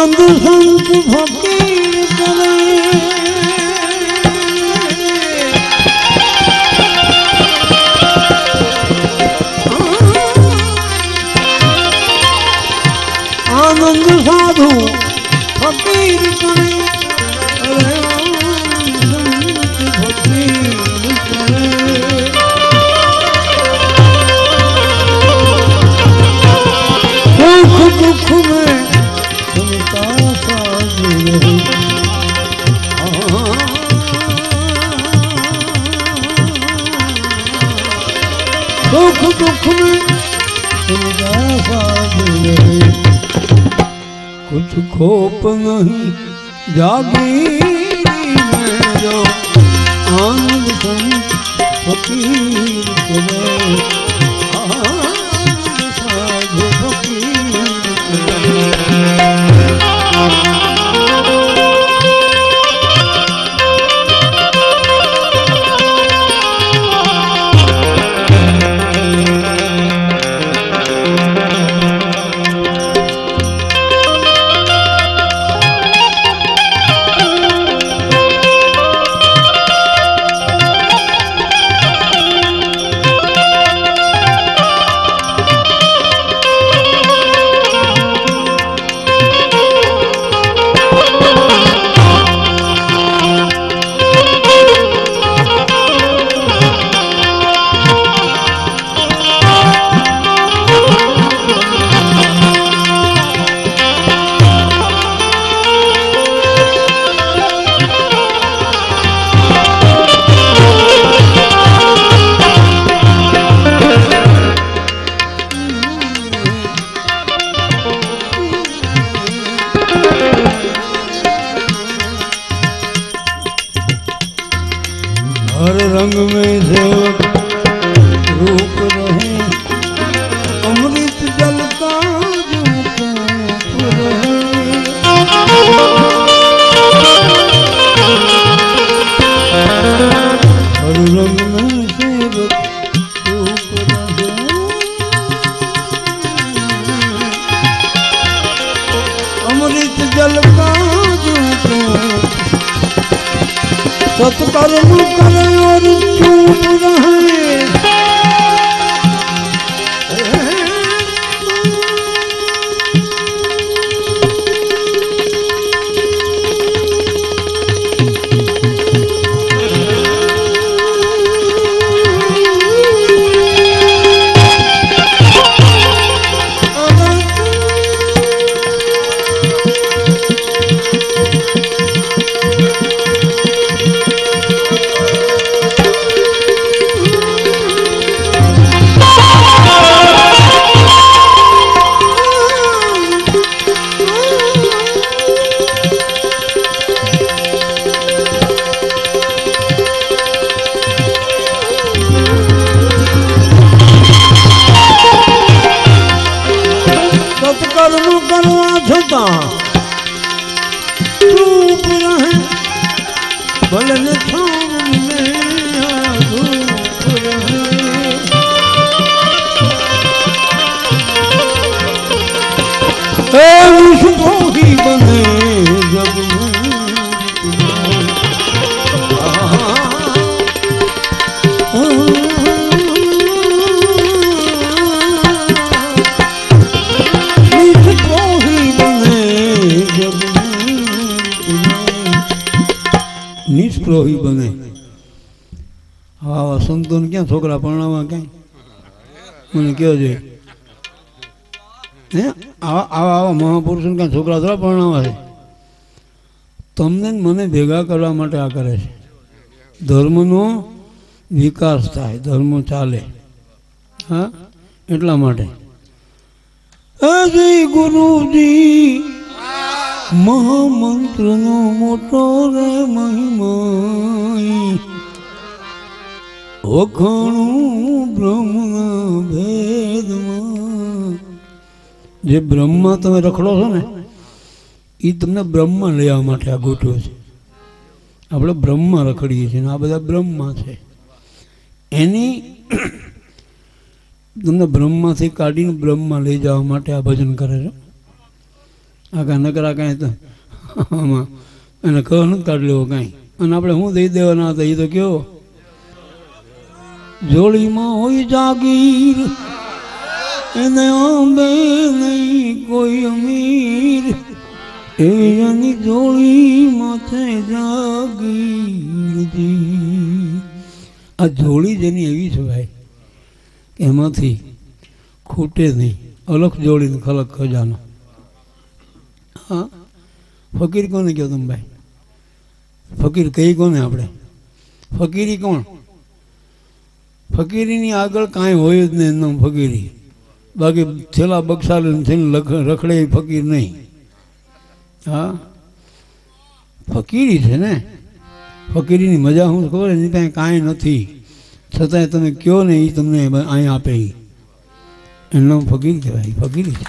आनंद संत फकीर करे आनंद साधु फकीर करे सुख दुख में सुनता साधु सुख दुख में सुनता साधु कुछ खोप नहीं जागीरी में जो आनंद संत फकीर करे आनंद साधु फकीर हर रंग में सेवक रूप रहे अमृत जल का रूप रहे हर रंग में सेवक रूप रहे अमृत जल का रूप सत्कर्म करे और चूप रहे सत्कर्म करवा छता चूप रहे भले न सामने धूप रहे उसको ही बने जब निष्प्रोही बने आवा संतो ने क्या छोकरा परणावा कहीं मैंने क्यों जो आवा आवा महापुरुष क्या छोकरा थोड़ा परणावा है तमने मने भेगा करवा माटे आ करे छे धर्मनो विकास थाय धर्म चाले हाँ एटला माटे अजय गुरुजी महामंत्र नो मोटो रे महिमा वखाणु ब्रह्म भेद जे ब्रह्मा तमे रखड़ो छो ने ई तमने ब्रह्मा लई आववा माटे आ गोठव्यो छे આપણે બ્રહ્મા રખડીએ છીએ આ બધા બ્રહ્મા છે એની તમને બ્રહ્માથી કાઢીને બ્રહ્મા લઈ જવા માટે આ ભજન કરે છે આ કાંઈ નકરા કાંઈ તો આમાં એને ખબર નથી કાઢી લેવો કાંઈ. અને આપણે શું દઈ દેવાના હતા એ તો કેવો જોડીમાં હોય જાગીર એને આંબે નહીં કોઈ અમીર એની જોડી માથે જાગીર. આ જોડી જેની એવી છે ભાઈ કે એમાંથી ખૂટે નહીં. અલગ જોડીને ખલક ખજાનો. હા, ફકીર કોને કહો તમે ભાઈ? ફકીર કહી કોને આપણે? ફકીરી કોણ? ફકીરીની આગળ કાંઈ હોય જ નહીં એનું ફકીરી. બાકી છેલ્લા બક્ષાલે રખડે એ ફકીર નહીં. હા, ફકીરી છે ને. ફકીરીની મજા શું ખબર? એની પાસે કાંઈ નથી છતાંય તમે કહો ને એ તમને અહીં આપે. એનું ફકીર કહેવાય. ફકીરી છે.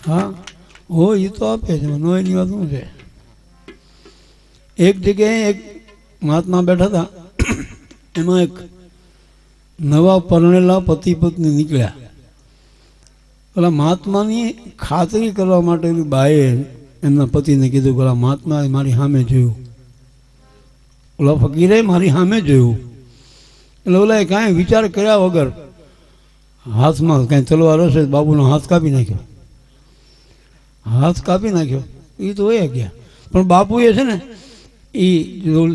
હા, હોય એ તો આપે છે. નો એની વાત શું છે? એક જગ્યાએ એક મહાત્મા બેઠા હતા. એમાં એક નવા પરણેલા પતિ પત્ની નીકળ્યા. પેલા મહાત્માની ખાતરી કરવા માટે બાએ એમના પતિને કીધું કે ઓલા મહાત્માએ મારી સામે જોયું, ઓલા ફકીરે મારી સામે જોયું. એટલે ઓલાએ કાંઈ વિચાર કર્યા વગર હાથમાં કાંઈ તલવાર હશે બાબુનો હાથ કાપી નાખ્યો. હાથ કાપી નાખ્યો એ તો હોય ગયા. પણ બાપુએ છે ને એ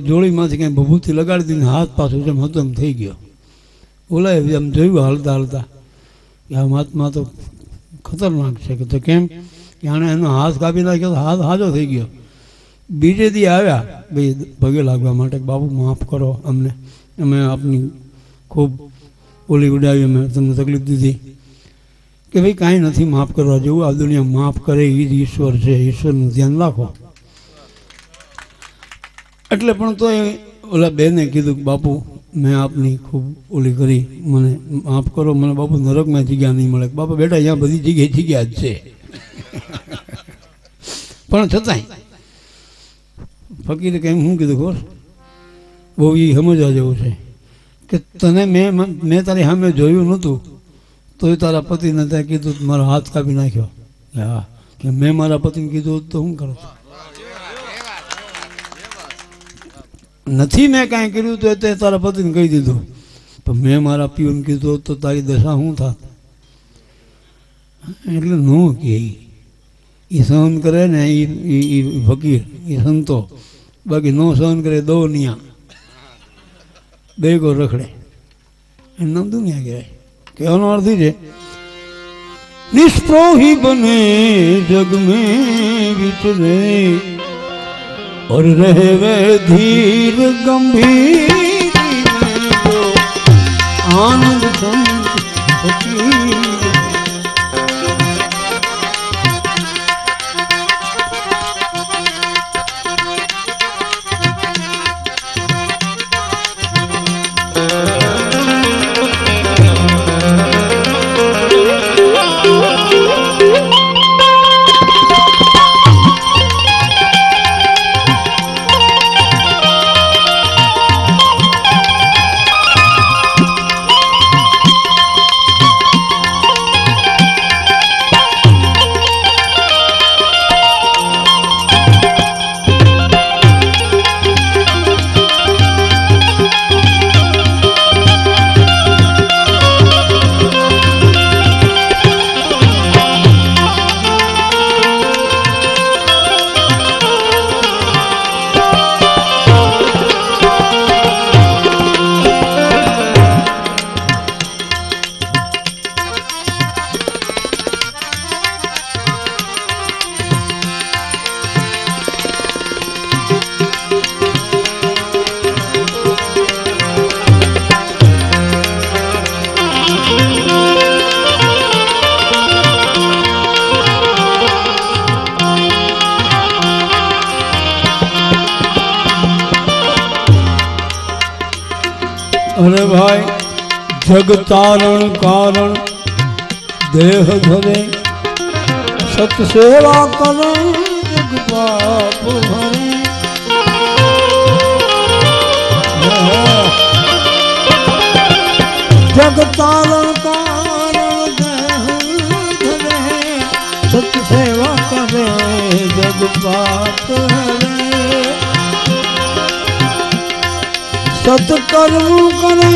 જોડીમાંથી કાંઈ ભભૂતિ લગાડી દીધી. હાથ પાછું જેમ હતો એમ થઈ ગયો. ઓલાએ એમ જોયું હાલતા હાલતા કે આ મહાત્મા તો ખતરનાક છે. કે તો કેમ? કે આણે એનો હાથ કાપી નાખ્યો. હાથ હાજો થઈ ગયો. બીજે દી આવ્યા ભાઈ પગે લાગવા માટે, બાપુ માફ કરો અમને, અમે આપની ખૂબ ઓલી ઉડાવી, અમે તમને તકલીફ દીધી. કે ભાઈ કાંઈ નથી માફ કરવા જેવું. આ દુનિયા માફ કરે એ જ ઈશ્વર છે. ઈશ્વરનું ધ્યાન રાખો. એટલે પણ તો ઓલા બેને કીધું કે બાપુ મેં આપની ખૂબ ઓલી કરી, મને માફ કરો, મને બાપુ નરકમાં જગ્યા નહીં મળે. બાપા બેટા અહીંયા બધી જગ્યા જ છે. પણ છતાંય ફકીરે કંઈ શું કીધું ખબર? બહુ એ સમજવા જેવું છે કે તને મેં તારી સામે જોયું નહોતું તોય તારા પતિને ત્યાં કીધું મારો હાથ કાપી નાખ્યો. હા, કે મેં મારા પતિને કીધું તો શું કરો? નથી મેં કાંઈ કર્યું તો તે તારા પતિને કહી દીધું. પણ મેં મારા પીઓને કીધું તો તારી દશા શું થાત? એટલે ન કે એ સહન કરે ને એ ફકીર, એ સંતો. બાકી નો સહન કરે દો નિયા બે ગો રખડે. એનું નામ દુનિયા કહેવાય. કહેવાનો અર્થ છે નિષ્પ્રોહી બને જગ में विचरे और रहवे धीर गंभीर आनंद संत फकीर. अरे भाई जग तारण कारण देह धरे सत सेवा करे जग पाप भरे. जग तारण कारण देह धरे सत पाप हरे सत्कर्म करे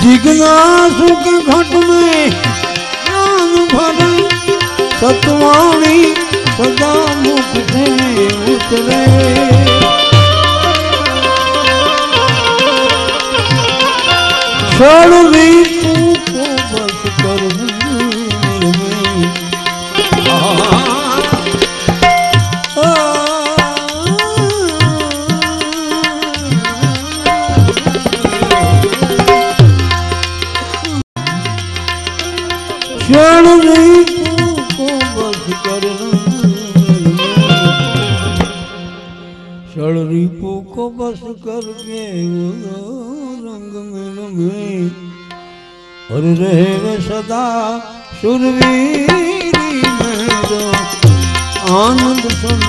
जिज्ञासु के घट में ज्ञान भरे सतवाणी सदा मुख से उतरे षड ऋतु को बस कर षड ऋतु को बस कर षड ऋतु को बस करके रंग में रमे और रहे सदा सुरवीरी में जो आनंद सन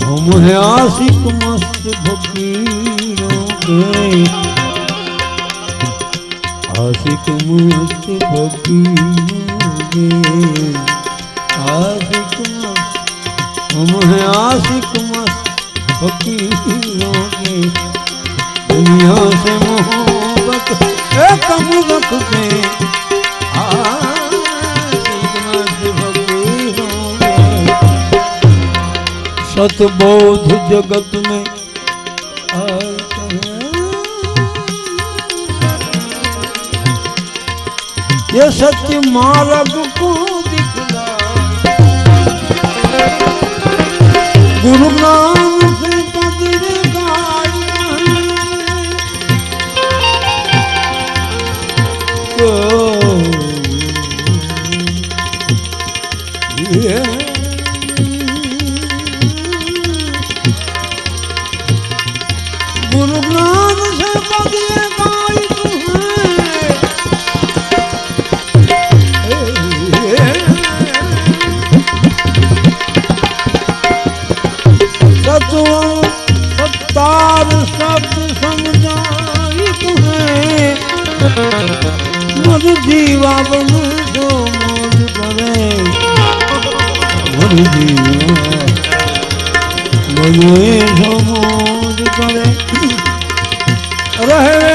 हम है आशिक मस्त फकीरों के आशिक मस्त फकीरों के आशिक मस्त हम है आशिक मस्त फकीरों के दुनिया से मोहब्बत कम रखते सतबोध जगत में ये सत्य मार्ग को दिखला गुरु नाम से पदर गुरु ज्ञान से पदिए गाई सत्तार शब्द समझाई तुम्हें मर जीवा बन जो मौज करे मर जीवा बने जो मौज करे रहे